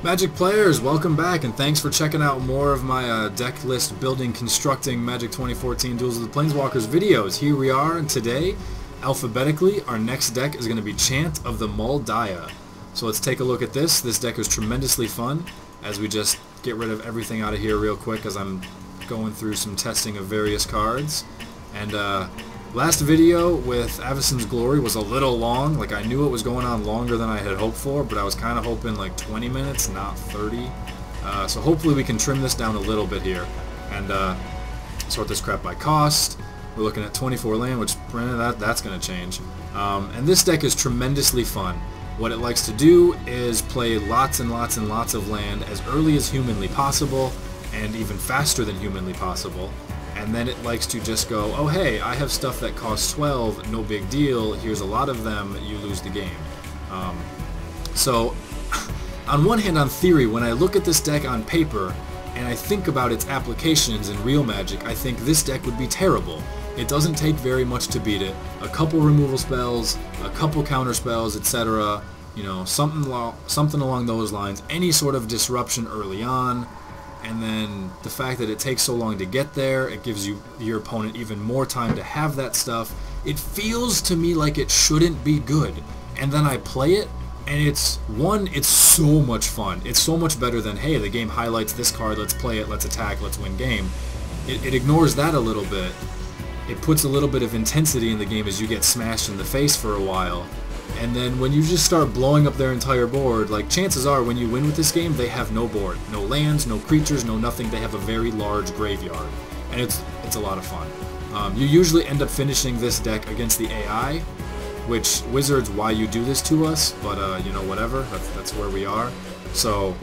Magic players, welcome back, and thanks for checking out more of my deck list building, constructing Magic 2014 Duels of the Planeswalkers videos. Here we are, and today, alphabetically, our next deck is going to be Chant of the Mul Daya. So let's take a look at this. This deck is tremendously fun, as we just get rid of everything out of here real quick as I'm going through some testing of various cards. And last video with Avacyn's Glory was a little long. Like, I knew it was going on longer than I had hoped for, but I was kind of hoping like 20 minutes, not 30. So hopefully we can trim this down a little bit here and sort this crap by cost. We're looking at 24 land, which that's going to change. And this deck is tremendously fun. What it likes to do is play lots and lots and lots of land as early as humanly possible, and even faster than humanly possible. And then it likes to just go, oh hey, I have stuff that costs 12, no big deal, here's a lot of them, you lose the game. So, on one hand, on theory, when I look at this deck on paper, and I think about its applications in real Magic, I think this deck would be terrible. It doesn't take very much to beat it. A couple removal spells, a couple counter spells, etc. You know, something along those lines. Any sort of disruption early on. And then the fact that it takes so long to get there, it gives your opponent even more time to have that stuff. It feels to me like it shouldn't be good. And then I play it, and it's so much fun. It's so much better than, hey, the game highlights this card, let's play it, let's attack, let's win game. It ignores that a little bit. It puts a little bit of intensity in the game as you get smashed in the face for a while. And then when you just start blowing up their entire board, like, chances are when you win with this game, they have no board. No lands, no creatures, no nothing. They have a very large graveyard. And it's a lot of fun. You usually end up finishing this deck against the AI, which, Wizards, why you do this to us, but, you know, whatever. That's where we are. So,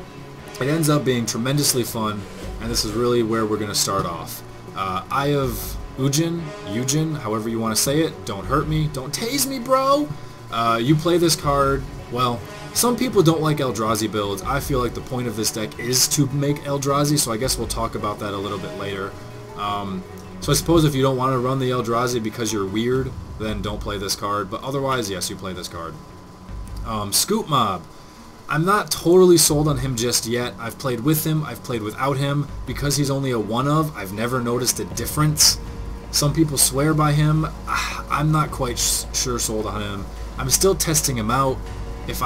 it ends up being tremendously fun, and this is really where we're going to start off. Eye of Ujin, however you want to say it, don't hurt me, don't tase me, bro! You play this card, well, some people don't like Eldrazi builds. I feel like the point of this deck is to make Eldrazi, so I guess we'll talk about that a little bit later. So I suppose if you don't want to run the Eldrazi because you're weird, then don't play this card, but otherwise, yes, you play this card. Scoop Mob. I'm not totally sold on him just yet. I've played with him, I've played without him. Because he's only a one-of, I've never noticed a difference. Some people swear by him. I'm not quite sure sold on him. I'm still testing him out. If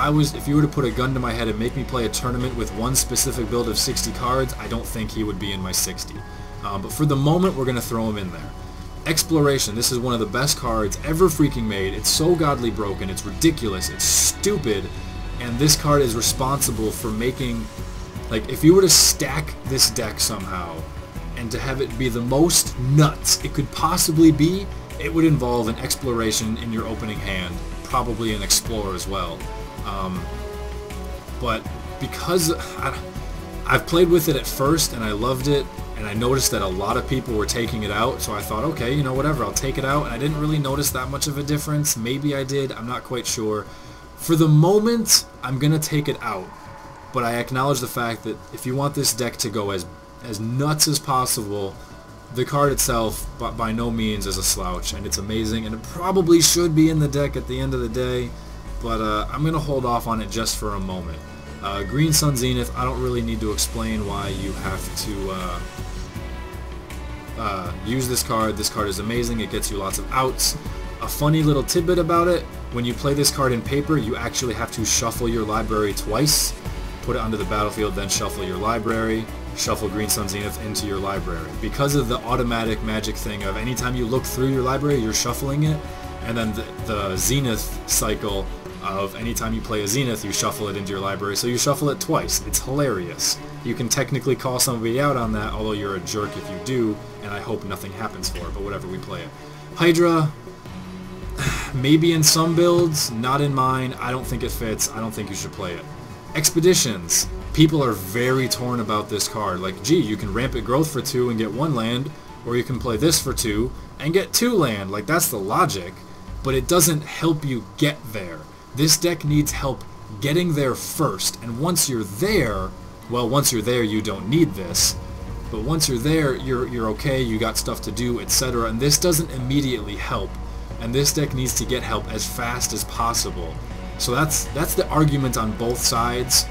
you were to put a gun to my head and make me play a tournament with one specific build of 60 cards, I don't think he would be in my 60. But for the moment, we're going to throw him in there. Exploration. This is one of the best cards ever freaking made. It's so godly broken. It's ridiculous. It's stupid. And this card is responsible for making... Like, if you were to stack this deck somehow, and to have it be the most nuts it could possibly be, it would involve an exploration in your opening hand, probably an explore as well. But because I've played with it at first and I loved it, and I noticed that a lot of people were taking it out, so I thought, okay, you know, whatever, I'll take it out, and I didn't really notice that much of a difference. Maybe I did, I'm not quite sure. For the moment, I'm going to take it out, but I acknowledge the fact that if you want this deck to go as nuts as possible, the card itself by no means is a slouch, and it's amazing, and it probably should be in the deck at the end of the day, but I'm going to hold off on it just for a moment. Green Sun Zenith, I don't really need to explain why you have to use this card. This card is amazing, it gets you lots of outs. A funny little tidbit about it, when you play this card in paper, you actually have to shuffle your library twice, put it onto the battlefield, then shuffle your library. Shuffle Green Sun Zenith into your library. Because of the automatic Magic thing of anytime you look through your library, you're shuffling it, and then the Zenith cycle of anytime you play a Zenith, you shuffle it into your library, so you shuffle it twice. It's hilarious. You can technically call somebody out on that, although you're a jerk if you do, and I hope nothing happens for it, but whatever, we play it. Hydra, maybe in some builds, not in mine. I don't think it fits. I don't think you should play it. Expeditions. People are very torn about this card. Like, gee, you can Rampant Growth for 2 and get 1 land, or you can play this for 2 and get 2 land. Like, that's the logic, but it doesn't help you get there. This deck needs help getting there first, and once you're there, well, once you're there, you don't need this. But once you're there, you're okay, you got stuff to do, etc. And this doesn't immediately help. And this deck needs to get help as fast as possible. So that's the argument on both sides.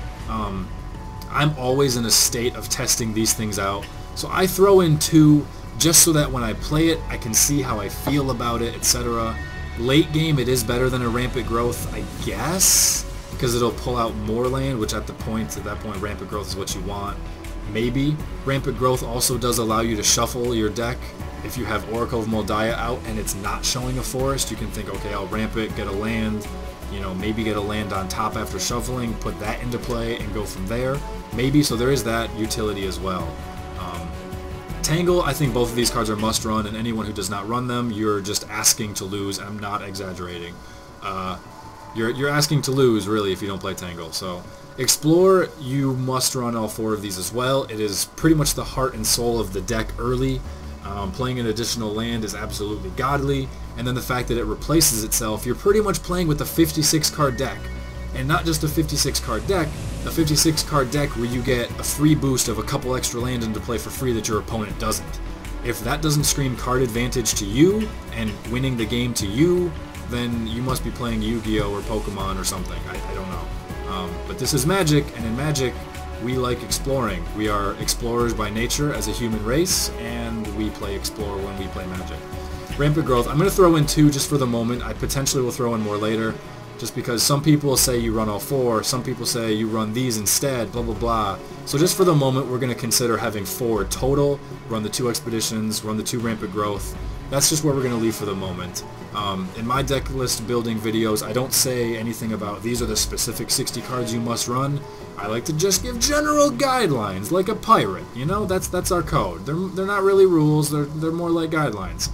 I'm always in a state of testing these things out. So I throw in 2 just so that when I play it, I can see how I feel about it, etc. Late game, it is better than a Rampant Growth, I guess, because it'll pull out more land, which at that point, Rampant Growth is what you want. Maybe. Rampant Growth also does allow you to shuffle your deck. If you have Oracle of Mul Daya out and it's not showing a forest, you can think, okay, I'll ramp it, get a land, you know, maybe get a land on top after shuffling, put that into play, and go from there. Maybe, so there is that utility as well. Tangle, I think both of these cards are must run, and anyone who does not run them, you're just asking to lose. I'm not exaggerating. You're asking to lose, really, if you don't play Tangle. So, Explore, you must run all 4 of these as well. It is pretty much the heart and soul of the deck early. Playing an additional land is absolutely godly, and then the fact that it replaces itself, you're pretty much playing with a 56 card deck. And not just a 56 card deck, a 56 card deck where you get a free boost of a couple extra lands into play for free that your opponent doesn't. If that doesn't scream card advantage to you and winning the game to you, then you must be playing Yu-Gi-Oh! Or Pokemon or something. I don't know. But this is Magic, and in Magic, we like exploring. We are explorers by nature as a human race, and we play Explore when we play Magic. Rampant Growth, I'm going to throw in 2 just for the moment. I potentially will throw in more later, just because some people say you run all 4, some people say you run these instead, blah blah blah. So just for the moment, we're going to consider having 4 total, run the 2 Expeditions, run the 2 Rampant Growth. That's just where we're going to leave for the moment. In my deck list building videos, I don't say anything about these are the specific 60 cards you must run. I like to just give general guidelines, like a pirate, you know? That's our code. They're not really rules, they're more like guidelines.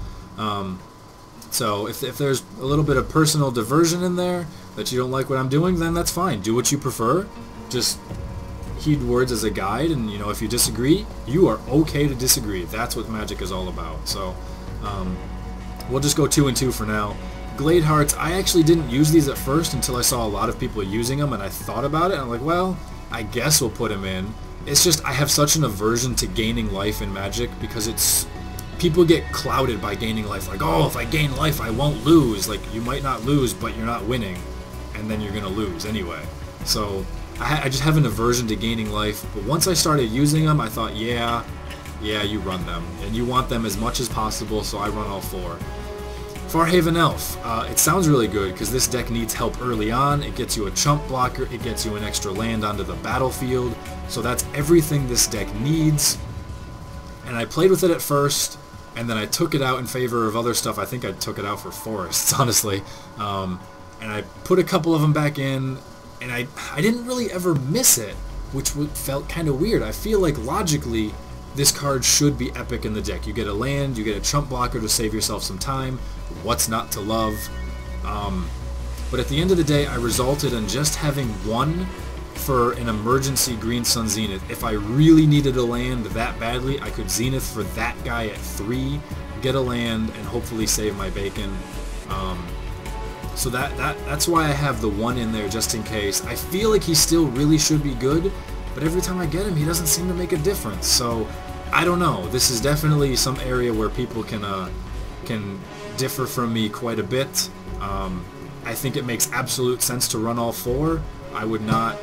So if there's a little bit of personal diversion in there, that you don't like what I'm doing, then that's fine. Do what you prefer. Just heed words as a guide, and you know, if you disagree, you are okay to disagree. That's what Magic is all about. So we'll just go 2 and 2 for now. Glade Hearts, I actually didn't use these at first until I saw a lot of people using them, and I thought about it, and I'm like, well, I guess we'll put them in. It's just I have such an aversion to gaining life in Magic, because it's people get clouded by gaining life, like, oh, if I gain life I won't lose. Like, you might not lose, but you're not winning, and then you're gonna lose anyway. So I just have an aversion to gaining life, but once I started using them, I thought, yeah, you run them, and you want them as much as possible, so I run all 4. Farhaven Elf, it sounds really good because this deck needs help early on. It gets you a chump blocker, it gets you an extra land onto the battlefield, so that's everything this deck needs. And I played with it at first, and then I took it out in favor of other stuff. I think I took it out for forests, honestly. And I put a couple of them back in, and I didn't really ever miss it, which felt kind of weird. I feel like logically, this card should be epic in the deck. You get a land, you get a chump blocker to save yourself some time. What's not to love? But at the end of the day, I resulted in just having 1 for an emergency Green Sun Zenith. If I really needed a land that badly, I could Zenith for that guy at 3, get a land, and hopefully save my bacon. So that's why I have the 1 in there just in case. I feel like he still really should be good, but every time I get him, he doesn't seem to make a difference. So I don't know. This is definitely some area where people can differ from me quite a bit. I think it makes absolute sense to run all 4. I would not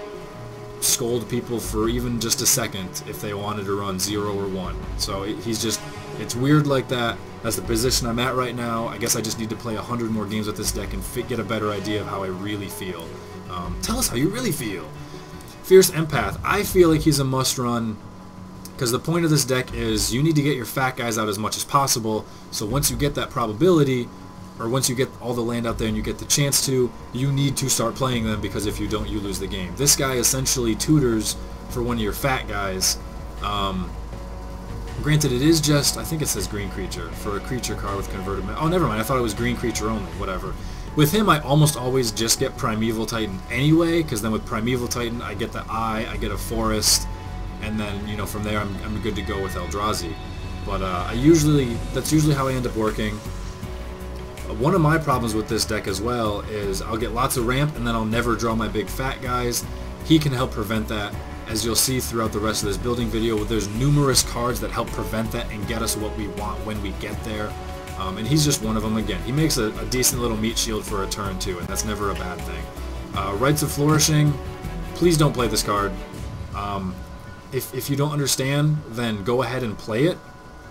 scold people for even just a second if they wanted to run 0 or 1. So it's weird like that. That's the position I'm at right now. I guess I just need to play 100 more games with this deck and get a better idea of how I really feel. Tell us how you really feel. Fierce Empath, I feel like he's a must-run, because the point of this deck is you need to get your fat guys out as much as possible, so once you get that probability, or once you get all the land out there and you get the chance to, you need to start playing them, because if you don't, you lose the game. This guy essentially tutors for one of your fat guys. Granted, it is just, I think it says green creature, for a creature card with converted... Oh, never mind, I thought it was green creature only, whatever. With him, I almost always just get Primeval Titan anyway, because then with Primeval Titan, I get the Eye, I get a Forest, and then, you know, from there, I'm good to go with Eldrazi. But that's usually how I end up working. One of my problems with this deck as well is I'll get lots of ramp, and then I'll never draw my big fat guys. He can help prevent that. As you'll see throughout the rest of this building video, there's numerous cards that help prevent that and get us what we want when we get there. And he's just one of them again. He makes a decent little meat shield for a turn too, and that's never a bad thing. Rites of Flourishing, please don't play this card. If you don't understand, then go ahead and play it,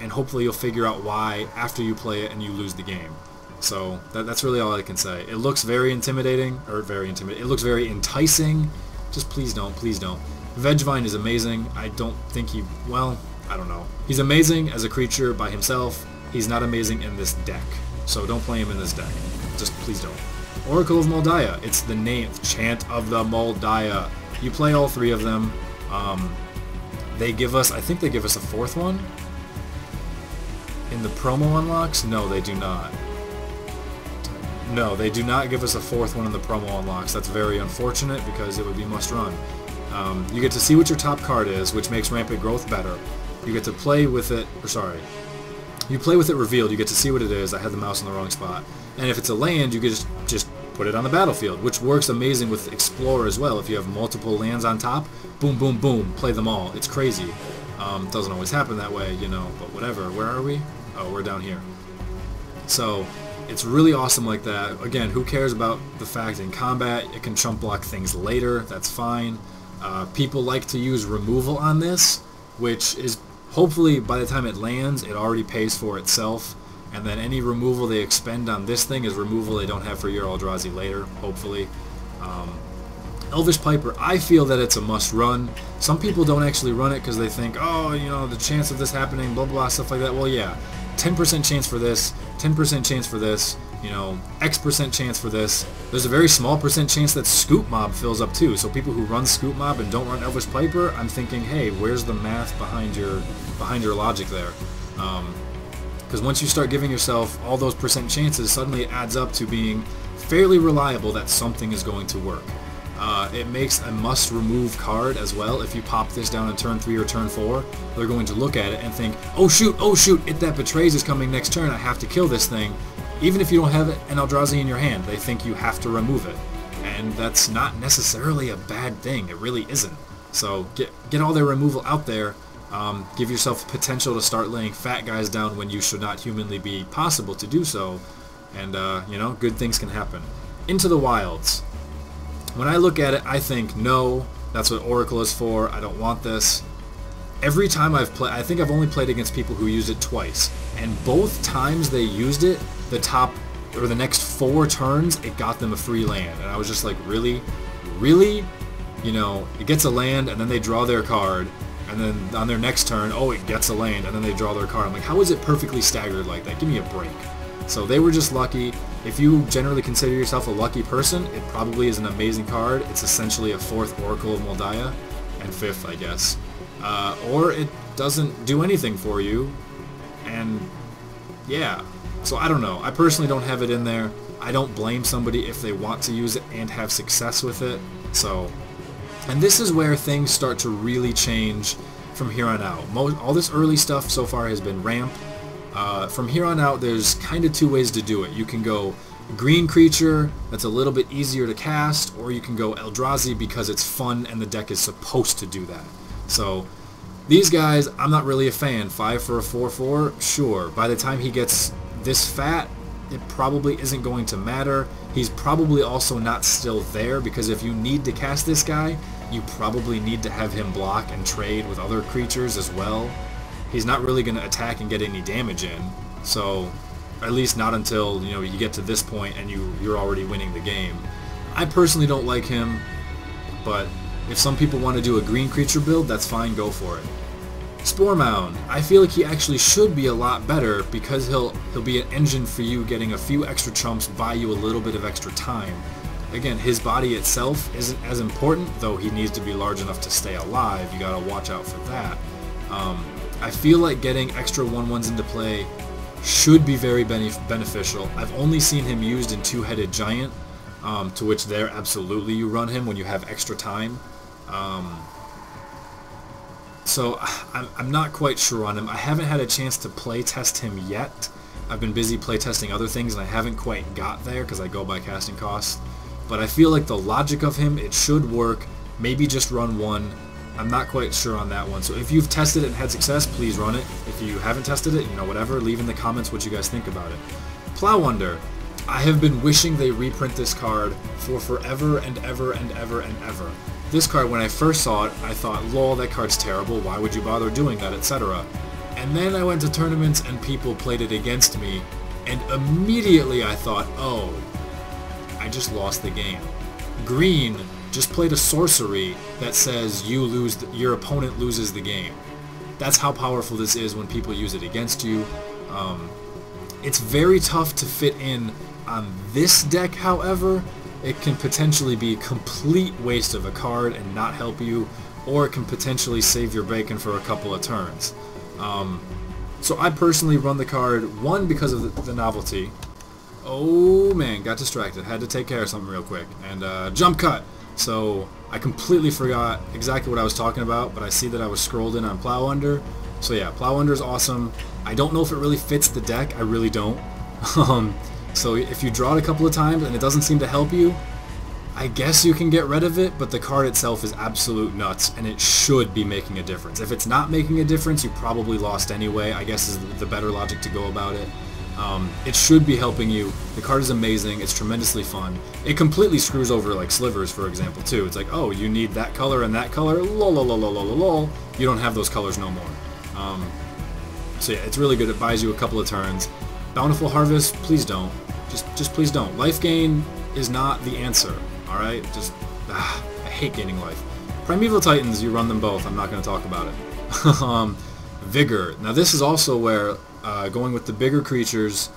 and hopefully you'll figure out why after you play it and you lose the game. So that's really all I can say. It looks very intimidating, It looks very enticing. Just please don't, please don't. Vegevine is amazing. I don't think well, I don't know. He's amazing as a creature by himself. He's not amazing in this deck. So don't play him in this deck. Just please don't. Oracle of Mul Daya. It's the name. Chant of the Mul Daya. You play all three of them. They give us, I think they give us a fourth one. In the promo unlocks? No, they do not. No, they do not give us a fourth one in the promo unlocks. That's very unfortunate because it would be must run. You get to see what your top card is, which makes Rampant Growth better. You get to play with it, you play with it revealed, you get to see what it is. I had the mouse in the wrong spot. And if it's a land, you can just put it on the battlefield, which works amazing with Explorer as well. If you have multiple lands on top, boom, boom, boom, play them all. It's crazy. Doesn't always happen that way, you know, but whatever. Where are we? Oh, we're down here. So it's really awesome like that. Again, who cares about the fact in combat it can chump block things later? That's fine. People like to use removal on this, which is hopefully by the time it lands, it already pays for itself. And then any removal they expend on this thing is removal they don't have for your Eldrazi later, hopefully. Elvish Piper, I feel that it's a must run. Some people don't actually run it because they think, oh, you know, the chance of this happening, blah, blah, stuff like that. Well, yeah, 10% chance for this, 10% chance for this, you know, X% chance for this. There's a very small percent chance that Scoop Mob fills up too. So people who run Scoop Mob and don't run Elvish Piper, I'm thinking, hey, where's the math behind your logic there? Because once you start giving yourself all those percent chances, suddenly it adds up to being fairly reliable that something is going to work. It makes a must-remove card as well. If you pop this down in turn 3 or turn 4, they're going to look at it and think, oh shoot, it that betrays is coming next turn, I have to kill this thing. Even if you don't have an Eldrazi in your hand, they think you have to remove it. And that's not necessarily a bad thing, it really isn't. So get all their removal out there. Give yourself potential to start laying fat guys down when you should not humanly be possible to do so, and you know, good things can happen. Into the Wilds. When I look at it, I think, no, that's what Oracle is for, I don't want this. Every time I've played, I think I've only played against people who used it twice, and both times they used it, the next 4 turns, it got them a free land, and I was just like, really? Really? You know, it gets a land, and then they draw their card, and then on their next turn, oh, it gets a land, and then they draw their card. I'm like, how is it perfectly staggered like that? Give me a break. So they were just lucky. If you generally consider yourself a lucky person, it probably is an amazing card. It's essentially a 4th Oracle of Mul Daya, and 5th, I guess. Or it doesn't do anything for you, and yeah. So I don't know. I personally don't have it in there. I don't blame somebody if they want to use it and have success with it. So, and this is where things start to really change from here on out. All this early stuff so far has been ramp. From here on out, there's kind of 2 ways to do it. You can go green creature, that's a little bit easier to cast, or you can go Eldrazi because it's fun and the deck is supposed to do that. So these guys, I'm not really a fan. 5 for a 4/4, sure. By the time he gets this fat, it probably isn't going to matter. He's probably also not still there, because if you need to cast this guy, you probably need to have him block and trade with other creatures as well. He's not really going to attack and get any damage in, so at least not until, you know, you get to this point and you're already winning the game. I personally don't like him, but if some people want to do a green creature build, that's fine, go for it. Spore Mound, I feel like he actually should be a lot better, because he'll be an engine for you, getting a few extra chumps, buy you a little bit of extra time. Again, his body itself isn't as important, though he needs to be large enough to stay alive. You gotta watch out for that. I feel like getting extra 1/1s into play should be very beneficial. I've only seen him used in 2-headed giant, to which there absolutely you run him when you have extra time. So I'm not quite sure on him. I haven't had a chance to play test him yet. I've been busy play testing other things and I haven't quite got there because I go by casting costs. But I feel like the logic of him, it should work. Maybe just run 1. I'm not quite sure on that one. So if you've tested it and had success, please run it. If you haven't tested it, you know, whatever, leave in the comments what you guys think about it. Plowunder. I have been wishing they reprint this card for forever and ever and ever and ever. This card, when I first saw it, I thought, lol, that card's terrible, why would you bother doing that, etc. And then I went to tournaments and people played it against me, and immediately I thought, oh, I just lost the game. Green just played a sorcery that says your opponent loses the game. That's how powerful this is when people use it against you. It's very tough to fit in on this deck, however. It can potentially be a complete waste of a card and not help you, or it can potentially save your bacon for a couple of turns. So I personally run the card, one, because of the novelty. Oh man, got distracted. Had to take care of something real quick. And jump cut! So I completely forgot exactly what I was talking about, but I see that I was scrolled in on Plow Under. So yeah, Plow Under is awesome. I don't know if it really fits the deck. I really don't. So if you draw it a couple of times and it doesn't seem to help you, I guess you can get rid of it, but the card itself is absolute nuts, and it should be making a difference. If it's not making a difference, you probably lost anyway, I guess is the better logic to go about it. It should be helping you. The card is amazing. It's tremendously fun. It completely screws over like slivers, for example, too. It's like, oh, you need that color and that color. Lol, lol, lol, lol, lol, lol. You don't have those colors no more. So yeah, it's really good. It buys you a couple of turns. Bountiful Harvest, please don't. Just please don't. Life gain is not the answer. All right, I hate gaining life. Primeval Titans, you run them both. I'm not going to talk about it. Vigor. Now this is also where going with the bigger creatures,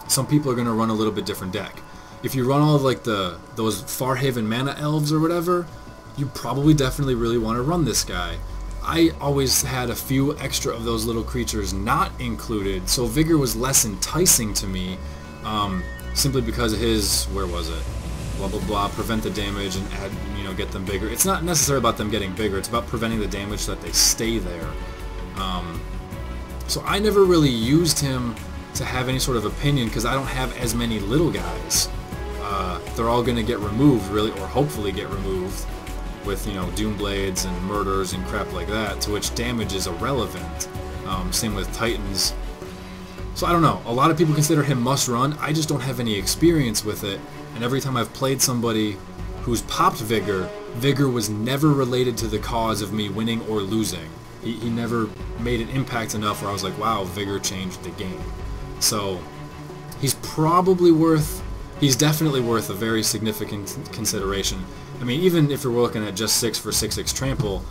some people are going to run a little bit different deck. If you run all of like those Farhaven Mana Elves or whatever, you probably definitely really want to run this guy. I always had a few extra of those little creatures not included, so Vigor was less enticing to me, simply because of his, where was it? Blah blah blah, prevent the damage and add, get them bigger. It's not necessarily about them getting bigger, it's about preventing the damage so that they stay there. So I never really used him to have any sort of opinion because I don't have as many little guys. They're all going to get removed, really, or hopefully get removed with, Doomblades and Murders and crap like that, to which damage is irrelevant. Same with Titans. So I don't know. A lot of people consider him must run. I just don't have any experience with it. And every time I've played somebody who's popped Vigor, Vigor was never related to the cause of me winning or losing. He never made an impact enough where I was like, wow, Vigor changed the game. So he's definitely worth a very significant consideration. I mean, even if you're looking at just 6 for 6/6 trample,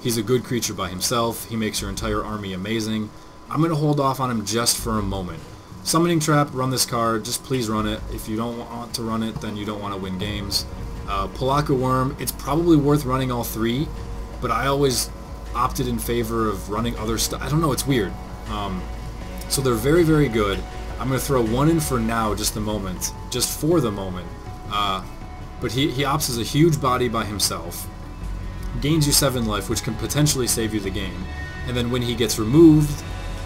he's a good creature by himself. He makes your entire army amazing. I'm going to hold off on him just for a moment. Summoning Trap, run this card. Just please run it. If you don't want to run it, then you don't want to win games. Palaka Worm, it's probably worth running all three, but I always opted in favor of running other stuff. I don't know, it's weird. So they're very, very good. I'm going to throw one in for now, just for the moment. But he opts as a huge body by himself. Gains you 7 life, which can potentially save you the game. And then when he gets removed,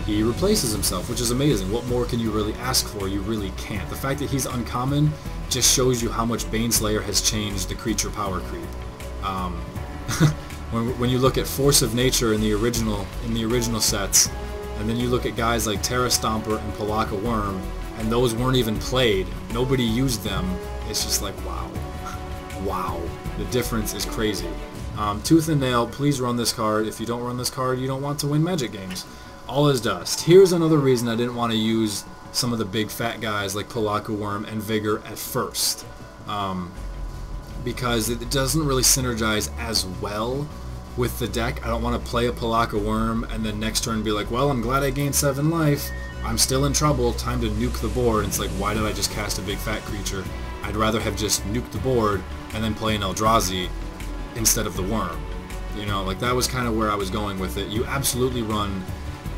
he replaces himself, which is amazing. What more can you really ask for? You really can't. The fact that he's uncommon just shows you how much Baneslayer has changed the creature power creep. When you look at Force of Nature in the original sets, and then you look at guys like Terra Stomper and Palaka Worm, and those weren't even played, nobody used them, it's just like, wow. Wow. The difference is crazy. Tooth and Nail, please run this card. If you don't run this card, you don't want to win Magic games. All is dust. Here's another reason I didn't want to use some of the big fat guys like Palaka Worm and Vigor at first. Because it doesn't really synergize as well with the deck. I don't want to play a Palaka Worm and then next turn be like, well, I'm glad I gained 7 life. I'm still in trouble. Time to nuke the board. It's like, why did I just cast a big fat creature? I'd rather have just nuked the board and then play an Eldrazi instead of the Worm. Like that was kind of where I was going with it. You absolutely run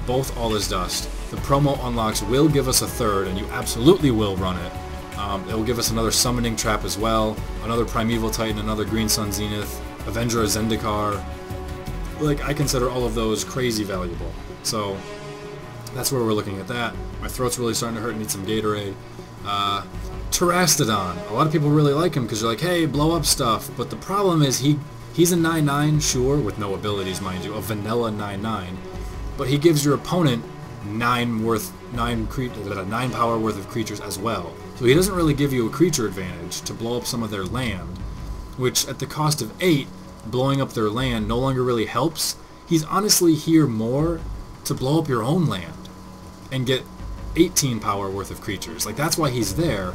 both All Is Dust. The promo unlocks will give us a third, and you absolutely will run it. It will give us another Summoning Trap as well, another Primeval Titan, another Green Sun Zenith, Avenger of Zendikar. Like, I consider all of those crazy valuable. So that's where we're looking at that. My throat's really starting to hurt, need some Gatorade. Terastodon. A lot of people really like him because they're like, hey, blow up stuff. But the problem is he's a 9/9, sure, with no abilities, mind you, a vanilla 9/9. But he gives your opponent 9 power worth of creatures as well. So he doesn't really give you a creature advantage to blow up some of their land. which at the cost of 8, blowing up their land no longer really helps. He's honestly here more to blow up your own land and get 18 power worth of creatures. Like, that's why he's there,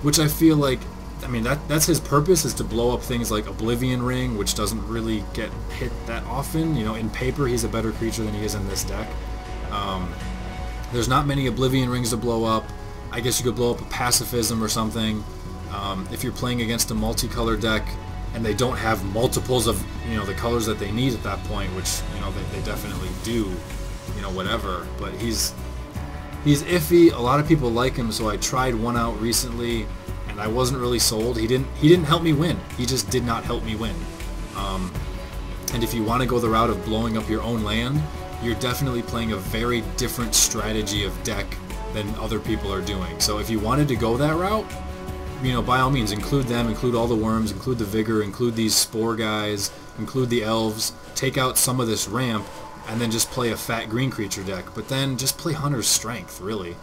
which I feel like, I mean, that's his purpose, is to blow up things like Oblivion Ring, which doesn't really get hit that often. You know, in paper he's a better creature than he is in this deck. There's not many Oblivion Rings to blow up. I guess you could blow up a Pacifism or something. If you're playing against a multicolor deck and they don't have multiples of, you know, the colors that they need at that point, which, you know, they definitely do, you know, whatever. But he's iffy. A lot of people like him, so I tried one out recently and I wasn't really sold. He didn't help me win. He just did not help me win. And if you want to go the route of blowing up your own land, you're definitely playing a very different strategy of deck than other people are doing. So if you wanted to go that route, you know, by all means, include them, include all the worms, include the vigor, include these spore guys, include the elves, take out some of this ramp, and then just play a fat green creature deck. But then just play Hunter's Strength, really.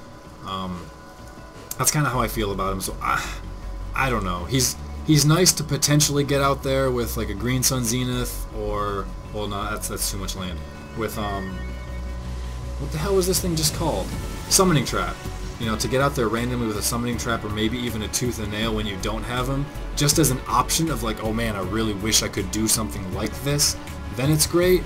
That's kind of how I feel about him. So I don't know. He's nice to potentially get out there with like a Green Sun Zenith, or, well, no, that's too much land. With what the hell was this thing just called? Summoning Trap. You know, to get out there randomly with a Summoning Trap, or maybe even a Tooth and Nail when you don't have him, just as an option of like, oh man, I really wish I could do something like this, then it's great.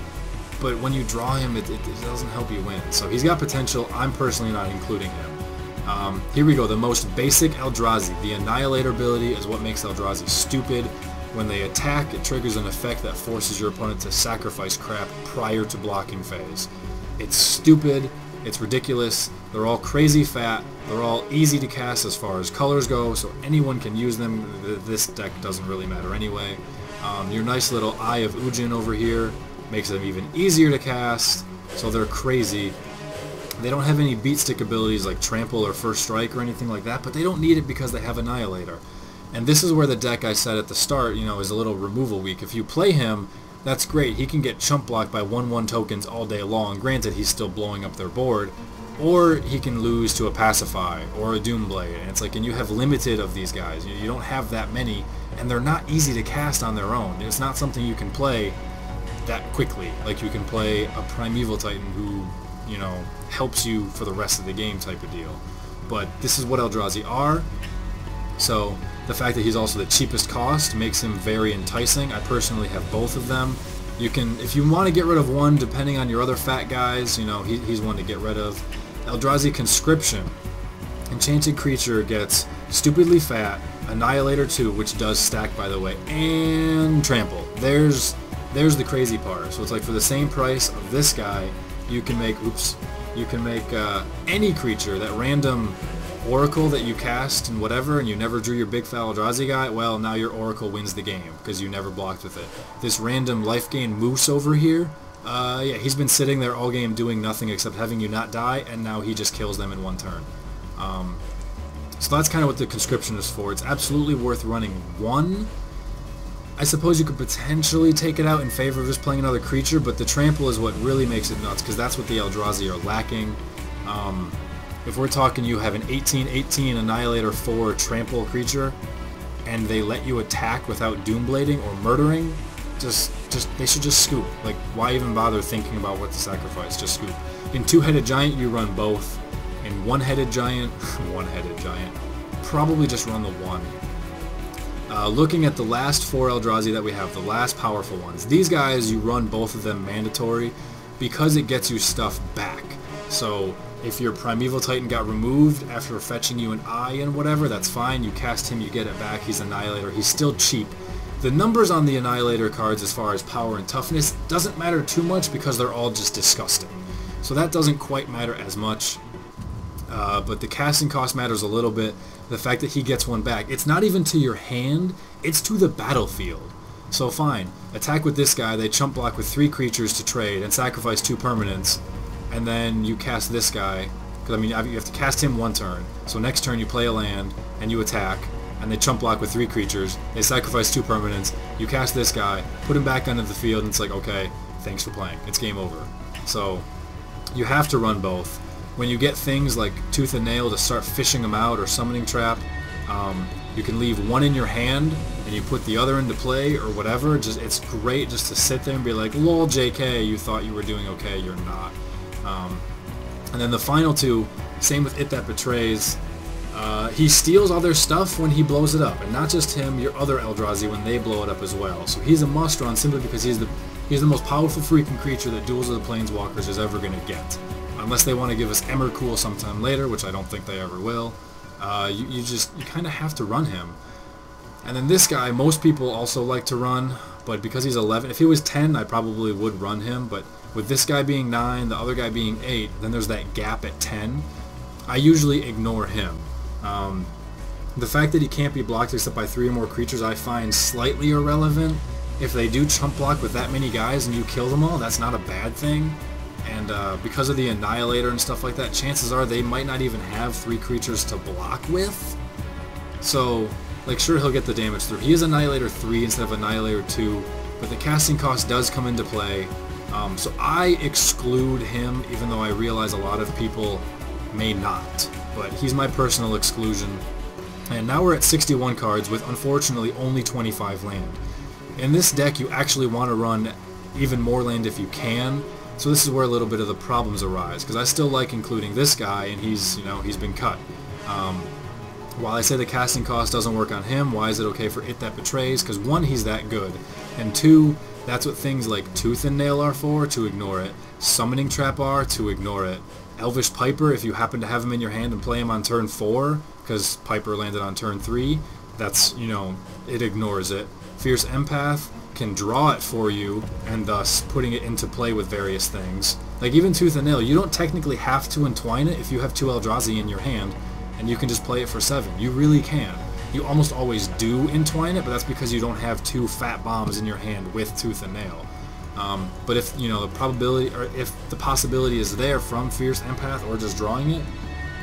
But when you draw him, it doesn't help you win. So he's got potential. I'm personally not including him. Here we go, the most basic Eldrazi. The Annihilator ability is what makes Eldrazi stupid. When they attack, it triggers an effect that forces your opponent to sacrifice crap prior to blocking phase. It's stupid, it's ridiculous, they're all crazy fat, they're all easy to cast as far as colors go, so anyone can use them. This deck doesn't really matter anyway. Your nice little Eye of Ujin over here makes them even easier to cast, so they're crazy. They don't have any beat stick abilities like Trample or First Strike or anything like that, but they don't need it because they have Annihilator. And this is where the deck I said at the start, you know, is a little removal weak. If you play him, that's great. He can get chump blocked by 1/1 tokens all day long. Granted, he's still blowing up their board. Or he can lose to a Pacify or a Doomblade. And it's like, and you have limited of these guys. You don't have that many, and they're not easy to cast on their own. It's not something you can play that quickly. Like you can play a Primeval Titan who, you know, helps you for the rest of the game type of deal. But this is what Eldrazi are. So the fact that he's also the cheapest cost makes him very enticing. I personally have both of them. You can, if you want to get rid of one, depending on your other fat guys, you know, he's one to get rid of. Eldrazi Conscription. Enchanted creature gets stupidly fat, Annihilator 2, which does stack by the way, and Trample. There's the crazy part. So it's like for the same price of this guy, you can make, any creature, that random Oracle that you cast and whatever, and you never drew your big fat Eldrazi guy, well, now your Oracle wins the game because you never blocked with it. This random life gain Moose over here, yeah, he's been sitting there all game doing nothing except having you not die, and now he just kills them in one turn. So that's kind of what the Conscription is for. It's absolutely worth running one. I suppose you could potentially take it out in favor of just playing another creature, but the Trample is what really makes it nuts, because that's what the Eldrazi are lacking. If we're talking you have an 18/18 Annihilator 4 Trample creature, and they let you attack without Doomblading or murdering, they should just scoop. Like, why even bother thinking about what to sacrifice? Just scoop. In Two-Headed Giant, you run both. In One-Headed Giant, probably just run the one. Looking at the last 4 Eldrazi that we have, the last powerful ones, these guys, you run both of them mandatory because it gets you stuff back. So if your Primeval Titan got removed after fetching you an eye and whatever, that's fine. You cast him, you get it back. He's Annihilator. He's still cheap. The numbers on the Annihilator cards as far as power and toughness doesn't matter too much because they're all just disgusting. So that doesn't quite matter as much. But the casting cost matters a little bit. The fact that he gets one back. It's not even to your hand, it's to the battlefield. So fine, attack with this guy, they chump block with 3 creatures to trade and sacrifice 2 permanents, and then you cast this guy, because I mean you have to cast him one turn, so next turn you play a land, and you attack, and they chump block with 3 creatures, they sacrifice 2 permanents, you cast this guy, put him back onto the field, and it's like, okay, thanks for playing, it's game over. So, you have to run both. When you get things like Tooth and Nail to start fishing them out, or Summoning Trap, you can leave one in your hand and you put the other into play or whatever, just it's great just to sit there and be like, lol, JK, you thought you were doing okay, you're not. And then the final two, same with It That Betrays. He steals other stuff when he blows it up, and not just him, your other Eldrazi when they blow it up as well. So he's a must-run simply because he's the most powerful freaking creature that Duels of the Planeswalkers is ever going to get. Unless they want to give us Emrakul sometime later, which I don't think they ever will. You kind of have to run him. And then this guy, most people also like to run, but because he's 11, if he was 10, I probably would run him, but with this guy being 9, the other guy being 8, then there's that gap at 10, I usually ignore him. The fact that he can't be blocked except by 3 or more creatures I find slightly irrelevant. If they do chump block with that many guys and you kill them all, that's not a bad thing. And because of the Annihilator and stuff like that, chances are they might not even have 3 creatures to block with. So, like, sure, he'll get the damage through. He is Annihilator 3 instead of Annihilator 2, but the casting cost does come into play. So I exclude him, even though I realize a lot of people may not. But he's my personal exclusion. And now we're at 61 cards with, unfortunately, only 25 land. In this deck, you actually want to run even more land if you can. So this is where a little bit of the problems arise, because I still like including this guy, and he's been cut. While I say the casting cost doesn't work on him, why is it okay for It That Betrays? Because 1, he's that good, and 2, that's what things like Tooth and Nail are for, to ignore it. Summoning Trap are, to ignore it. Elvish Piper, if you happen to have him in your hand and play him on turn 4, because Piper landed on turn 3, that's, it ignores it. Fierce Empath can draw it for you, and thus putting it into play with various things. Like even Tooth and Nail, you don't technically have to entwine it if you have 2 Eldrazi in your hand, and you can just play it for 7. You really can. You almost always do entwine it, but that's because you don't have 2 fat bombs in your hand with Tooth and Nail. But if the probability, or if the possibility is there from Fierce Empath or just drawing it,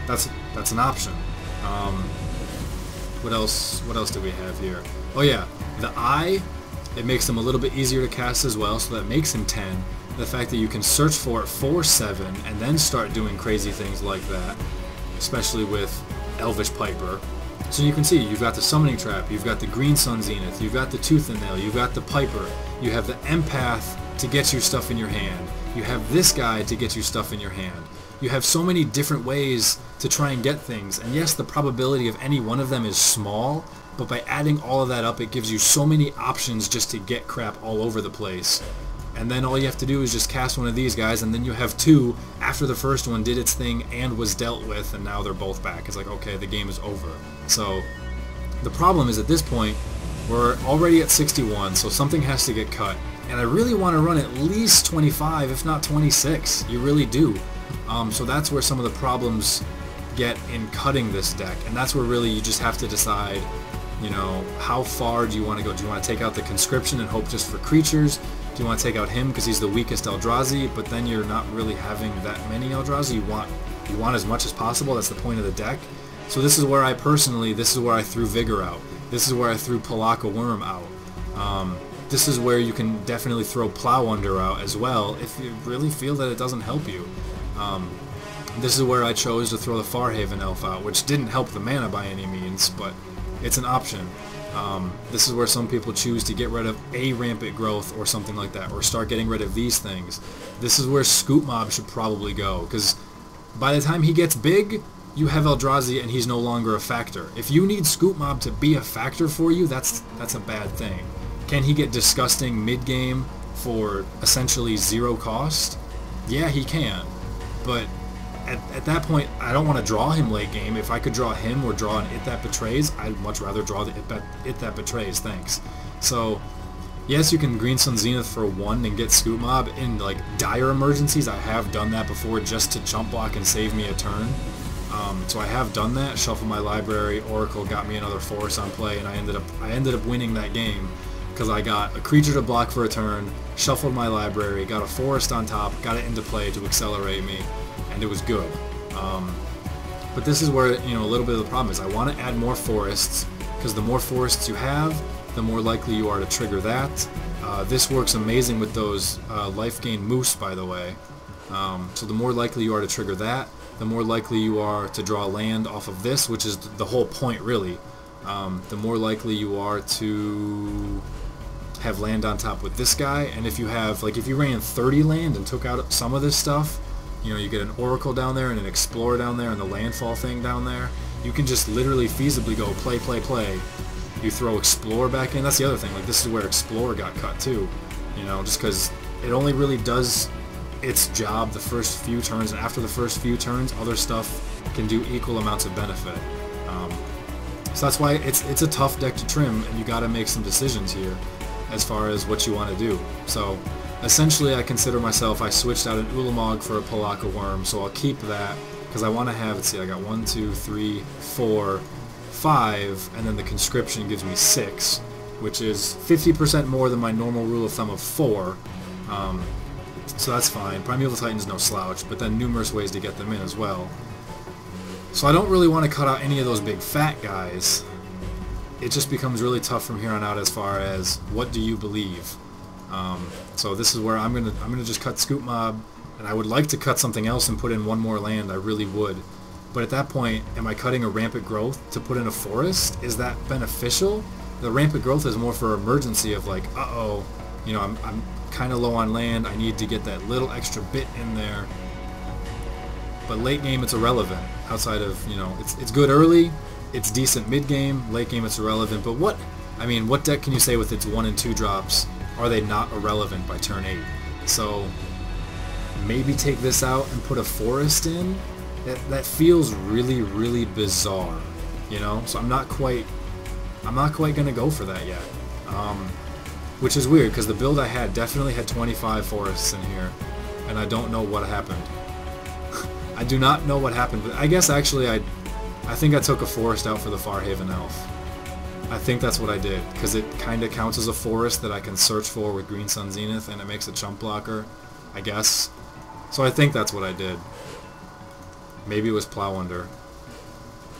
that's an option. What else do we have here? Oh yeah, the Eye, it makes them a little bit easier to cast as well, so that makes him 10. The fact that you can search for it for 7 and then start doing crazy things like that, especially with Elvish Piper. So you can see, you've got the Summoning Trap, you've got the Green Sun Zenith, you've got the Tooth and Nail, you've got the Piper, you have the Empath to get you stuff in your hand, you have this guy to get you stuff in your hand. You have so many different ways to try and get things, and yes, the probability of any one of them is small, but by adding all of that up, it gives you so many options just to get crap all over the place. And then all you have to do is just cast one of these guys, and then you have 2 after the first one did its thing and was dealt with, and now they're both back. It's like, okay, the game is over. So the problem is, at this point, we're already at 61, so something has to get cut. And I really want to run at least 25, if not 26. You really do. So that's where some of the problems get in cutting this deck, and that's where really you just have to decide, how far do you want to go? Do you want to take out the Conscription and hope just for creatures? Do you want to take out him because he's the weakest Eldrazi, but then you're not really having that many Eldrazi? You want as much as possible. That's the point of the deck. So this is where this is where I threw Vigor out. This is where I threw Palaka Worm out. This is where you can definitely throw Plow Under out as well if you really feel that it doesn't help you. This is where I chose to throw the Farhaven Elf out, which didn't help the mana by any means, but it's an option. This is where some people choose to get rid of a Rampant Growth or something like that, or start getting rid of these things. This is where Scoop Mob should probably go, because by the time he gets big, you have Eldrazi and he's no longer a factor. If you need Scoop Mob to be a factor for you, that's a bad thing. Can he get disgusting mid-game for essentially 0 cost? Yeah, he can. But at that point, I don't want to draw him late game. If I could draw him or draw an It That Betrays, I'd much rather draw the It That Betrays, thanks. So, yes, you can Green Sun Zenith for 1 and get Scoop Mob. In like dire emergencies, I have done that before just to jump block and save me a turn. So I have done that, shuffle my library, Oracle got me another force on play, and I ended up winning that game because I got a creature to block for a turn, shuffled my library, got a forest on top, got it into play to accelerate me, and it was good. But this is where a little bit of the problem is. I want to add more forests because the more forests you have, the more likely you are to trigger that. This works amazing with those life gain moose, by the way. So the more likely you are to trigger that, the more likely you are to draw land off of this, which is the whole point, really. the more likely you are to have land on top with this guy. And if you have, like, if you ran 30 land and took out some of this stuff, you know, you get an Oracle down there and an Explorer down there and the landfall thing down there, you can just literally feasibly go play, play, play. You throw Explorer back in. That's the other thing. Like, this is where Explorer got cut too. You know, just because it only really does its job the first few turns, and after the first few turns, other stuff can do equal amounts of benefit. So that's why it's a tough deck to trim, and you got to make some decisions here as far as what you want to do. So essentially, I consider myself, I switched out an Ulamog for a Palaka Worm, so I'll keep that because I want to have, let's see, I got 1, 2, 3, 4, 5, and then the conscription gives me 6, which is 50% more than my normal rule of thumb of 4. So that's fine. Primeval Titan's no slouch, but then numerous ways to get them in as well. So I don't really want to cut out any of those big fat guys. It just becomes really tough from here on out as far as what do you believe. So this is where I'm gonna just cut Scoop Mob, and I would like to cut something else and put in one more land. I really would. But at that point, am I cutting a Rampant Growth to put in a forest? Is that beneficial? The Rampant Growth is more for emergency of like, uh-oh, you know, I'm kind of low on land. I need to get that little extra bit in there. But late game, it's irrelevant. Outside of, you know, it's good early, it's decent mid game. Late game, it's irrelevant. But what deck can you say with its 1 and 2 drops are they not irrelevant by turn 8? So maybe take this out and put a forest in. That feels really, really bizarre, you know. So I'm not quite gonna go for that yet. Which is weird because the build I had definitely had 25 forests in here, and I don't know what happened. I do not know what happened, but I guess actually I think I took a forest out for the Farhaven Elf. I think that's what I did, because it kind of counts as a forest that I can search for with Green Sun Zenith, and it makes a chump blocker, I guess. So I think that's what I did. Maybe it was Plow Under.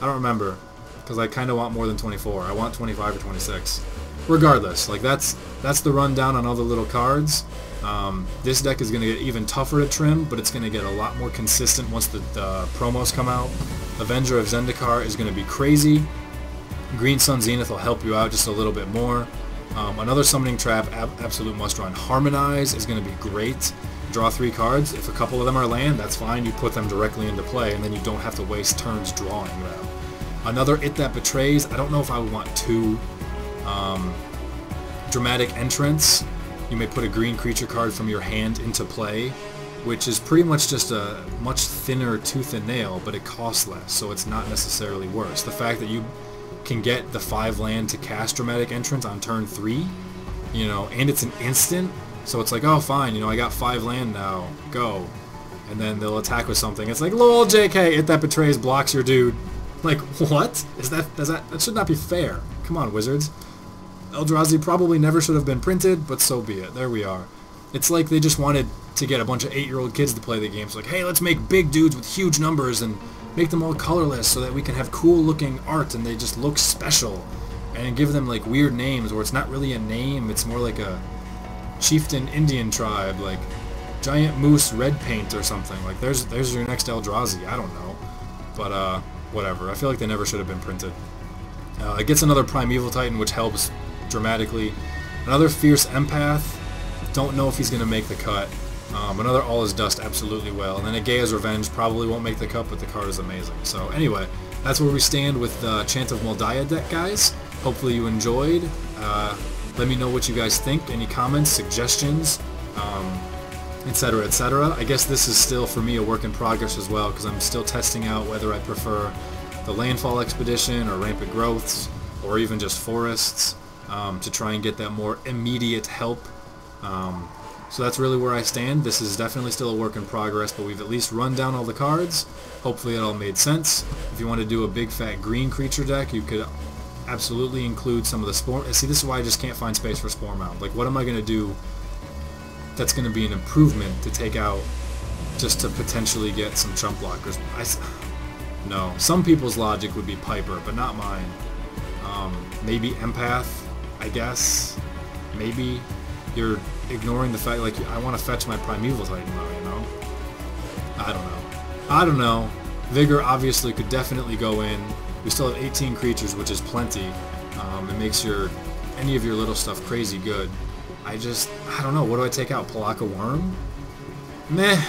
I don't remember, because I kind of want more than 24. I want 25 or 26. Regardless, like that's the rundown on all the little cards. This deck is going to get even tougher to trim, but it's going to get a lot more consistent once the promos come out. Avenger of Zendikar is going to be crazy. Green Sun Zenith will help you out just a little bit more. Another Summoning Trap, absolute must-run. Harmonize is going to be great. Draw 3 cards. If a couple of them are land, that's fine. You put them directly into play, and then you don't have to waste turns drawing them. Another It That Betrays. I don't know if I would want 2. Dramatic Entrance. You may put a green creature card from your hand into play, which is pretty much just a much thinner tooth and nail, but it costs less, so it's not necessarily worse. The fact that you can get the 5 land to cast Dramatic Entrance on turn 3, you know, and it's an instant, so it's like, oh fine, you know, I got 5 land now, go. And then they'll attack with something. It's like, lol, JK, It That Betrays blocks your dude. Like, what? That should not be fair. Come on, Wizards. Eldrazi probably never should have been printed, but so be it. There we are. It's like they just wanted to get a bunch of 8-year-old kids to play the game. It's like, hey, let's make big dudes with huge numbers and make them all colorless so that we can have cool-looking art and they just look special. And give them, like, weird names where it's not really a name. It's more like a chieftain Indian tribe, like Giant Moose Red Paint or something. Like, there's your next Eldrazi. I don't know. But, whatever. I feel like they never should have been printed. It gets another Primeval Titan, which helps dramatically. Another Fierce Empath. Don't know if he's going to make the cut. Another All Is Dust absolutely will. And then a Gaia's Revenge probably won't make the cut, but the card is amazing. So anyway, that's where we stand with the Chant of Mul Daya deck, guys. Hopefully you enjoyed. Let me know what you guys think. Any comments, suggestions, etc., etc. I guess this is still, for me, a work in progress as well, because I'm still testing out whether I prefer the Landfall Expedition or Rampant Growths or even just Forests to try and get that more immediate help. So that's really where I stand. This is definitely still a work in progress, but we've at least run down all the cards. Hopefully it all made sense. If you want to do a big fat green creature deck, you could absolutely include some of the Spore. See, this is why I just can't find space for Spore Mound. Like, what am I going to do that's going to be an improvement to take out just to potentially get some chump blockers? No. Some people's logic would be Piper, but not mine. Maybe Empath, I guess. Maybe you're ignoring the fact, like, I want to fetch my Primeval Titan though, you know? I don't know. Vigor obviously could definitely go in. We still have 18 creatures, which is plenty. It makes any of your little stuff crazy good. I don't know, what do I take out? Palaka Worm? Meh.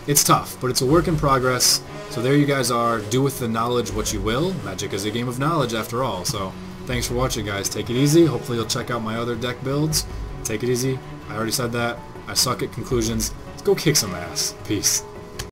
It's tough, but it's a work in progress. So there you guys are. Do with the knowledge what you will. Magic is a game of knowledge after all. So thanks for watching, guys. Take it easy. Hopefully you'll check out my other deck builds. Take it easy. I already said that. I suck at conclusions. Let's go kick some ass. Peace.